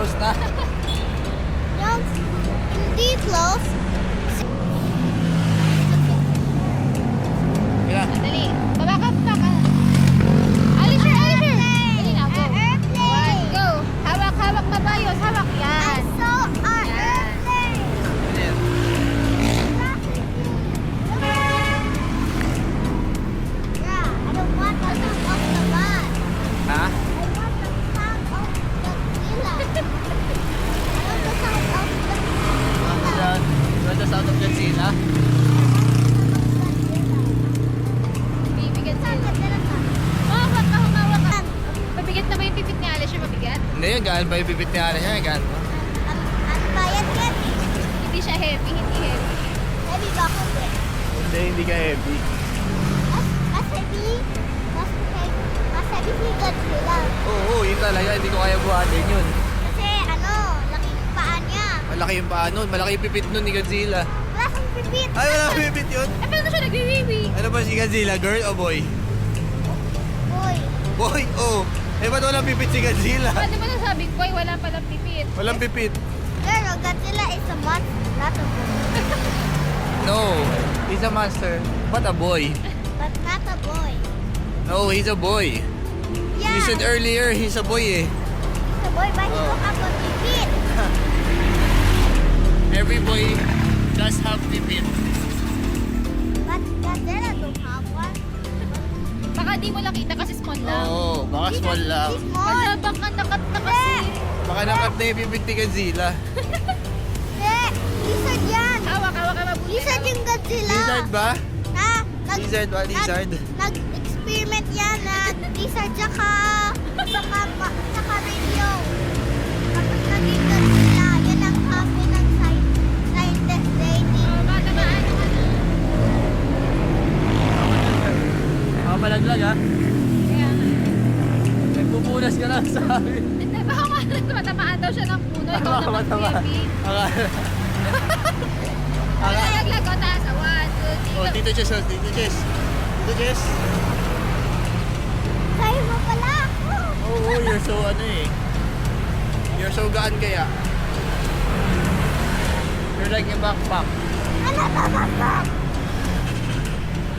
close na. Yung hindi close. Kaya. Dali. Baba ka. Alisher. Dali na, go. Airplane. One, go. Hawak mabayos. Hawak. I Yan. saw an Yan. airplane. Yeah, I don't want the sound of the bus. Ha? I want the sound of Godzilla. I want the sound of Godzilla. You want the sound of Godzilla? Bibigat Sound sa'yo. of Godzilla. Hawak ka. Mabigat na ba yung pipit ni Alisher? Mabigat? Hindi yun, gaan pa yung bibit ni Ate niya. Gaan pa. Ang bayad yan. Hindi siya heavy. Hindi heavy. Heavy ba ako? Hindi ka heavy. Mas heavy. Mas heavy si Godzilla. Oo, yun talaga. Hindi ko kaya buhatin yun. Kasi ano, laki yung paa niya. Malaki yung paa nun. Malaki yung pipit nun ni Godzilla. Wala kang pipit. Ay, wala kang pipit yun. Eh, paano siya nagwiwiwi? Ano ba si Godzilla? Girl o boy? Boy. Boy, oh. Eh, ba't walang pipit si Godzilla? Paano ba nasabing, boy, wala palang pipit? Walang pipit. Pero Godzilla is a monster, not a boy. No, he's a monster. But a boy. But not a boy. No, he's a boy. Yeah. You said earlier, he's a boy eh. He's a boy, but he Oh. don't have a pipit. Every boy does have pipit. But Godzilla don't have one. Baka di mo lang kita kasi small lang. Oo, baka small lang. He's small. Malabang ka nakat na kasi. Baka nakat na yung pipit ni Godzilla. Hindi. Lizard yan. Hawak ka mabuti. Lizard yung Godzilla. Lizard ba? Ha? Lizard ba? Lizard? Nag-experiment yan na lizard tsaka radio. Tapos naging Godzilla. Yan ang sabi ng scientist lady. Matamaan ka na. Baka malaglag ha? Kaya nga. Nagpupunas ka lang sa amin. Hindi, baka matamaan daw siya ng puno. Ikaw Baka naman, matamaan. baby. Malaglag ko, taas. 1, 2, 3. Oh, Tito Jess, oh, Tito Jess. Tito Jess. Sa'yo mo pala ako. Oo, you're so ano eh. You're so gaan kaya. You're like a backpack. Ano ba?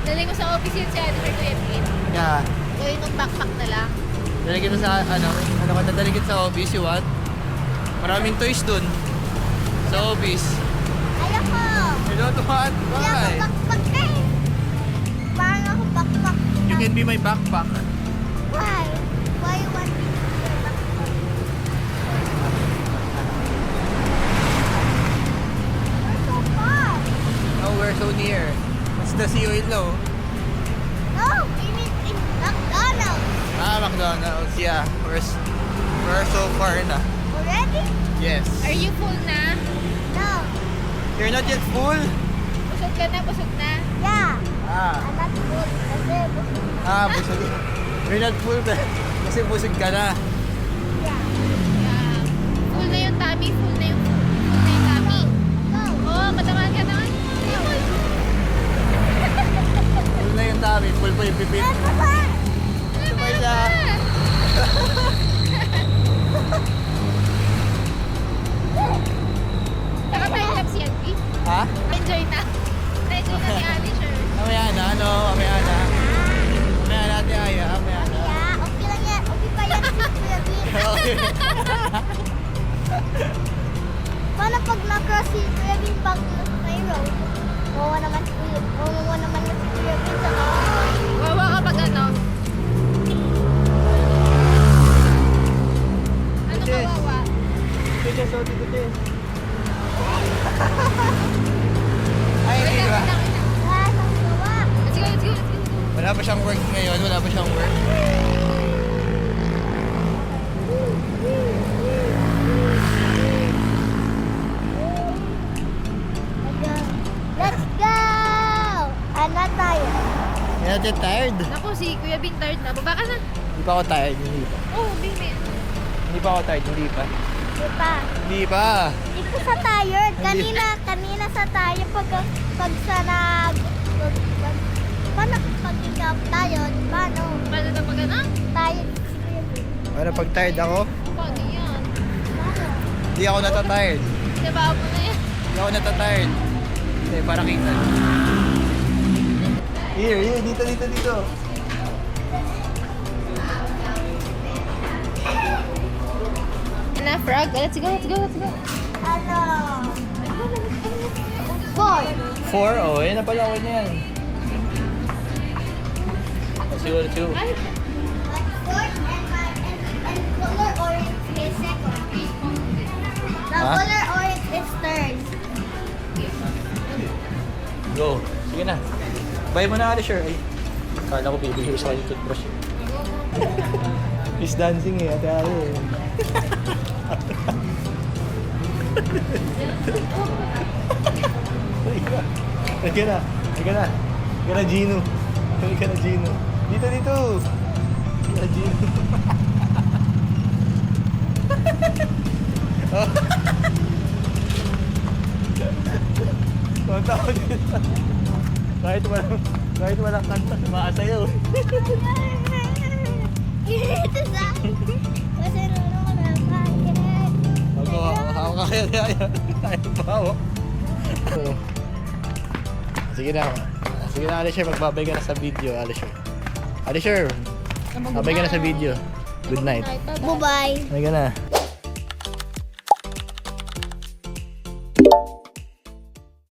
Dali mo sa office yun si Editor Kuya Pin. Yeah. Gawin mong backpack na lang. Dali kita sa ano ka dadali kita sa office, you want? Maraming toys dun. Sa office. Ayoko. You don't want? Hindi ako Why? backpack eh. Parang ako backpack. You can be my backpack. Why? Why you want me to be your backpack? We're so far. Oh, we're so near. It's the sea oil, no? No, we mean in McDonald's. Ah, McDonald's. Yeah. We're so far na. Already? Yes. Are you full na? No. You're not yet full? Busog ka na, busog na. Yeah. Ah. I'm not full. Kasi busog. Busog. You're not full kasi busog ka na. Yeah. Yeah. Full na yung tummy, full na yung tummy. Go. Oh, matamaan ka na. Ayun. Full na yung dami. Full pa yung pipit. Ano ba? Sabay na. Naka-time-lapse yan, P. Ha? Enjoy na. Enjoy na si Alisher. Mamaya na, ano? Mamaya na. Mamaya natin, Aya. Mamaya na. Yeah, okay lang yan. Okay pa yan. Kuya Bin. Okay. Paano pag na-cross si Kuya Bin pag may road? Wawa naman si Kuya Bin sa Wawa kapag ano. Ano Yes. kawawa? Tito Jess, oh, Tito Jess. Ay, Wait hindi lang, ba? wait lang, wait lang. Ah, nang gawa. Let's go, let's go, let's go. Wala pa siyang work ngayon. Wala pa siyang work. Let's go! I'm not tired. You're not yet tired? Naku, si Kuya Bin tired na. Baba ka na. Hindi pa ako tired. Hindi pa. Oh, baby. Hindi pa ako tired. Hindi pa. Di ba? Hindi pa. Ito sa tired. Kanina sa tired pag sa paano pag ikaw tired? Paano? Paano na pag ano? Tired si Kuya Bin. Para pag tired ako, Paano yan? Paano? Hindi ako natatired. Diba mo na yan? Hindi ako natatired. Hindi, para kita. Here, dito. Na, frog. Let's go. Ano? 4. 4? Oh, yan na pala ako niyan. Siguro 2. Like fourth and color orange is second. The Huh? color orange is third. Go. Sige na. Buy mo na, Alisher. Ay, kala ko bibigay ko sa kanya toothbrush. He's dancing eh, ate Ali. Halika na, Gino. Halika na, Gino. Dito. Halika na, Gino. Tonta ako dito. Kahit walang kanta, maasayaw. Ito sa kasi nunong ko na pakikinig. Ako kaya bawa. Sige na, Alisher, magbabay ka na sa video, Alisher, babay ka na sa video. Good night. Bye-bye. Halika na.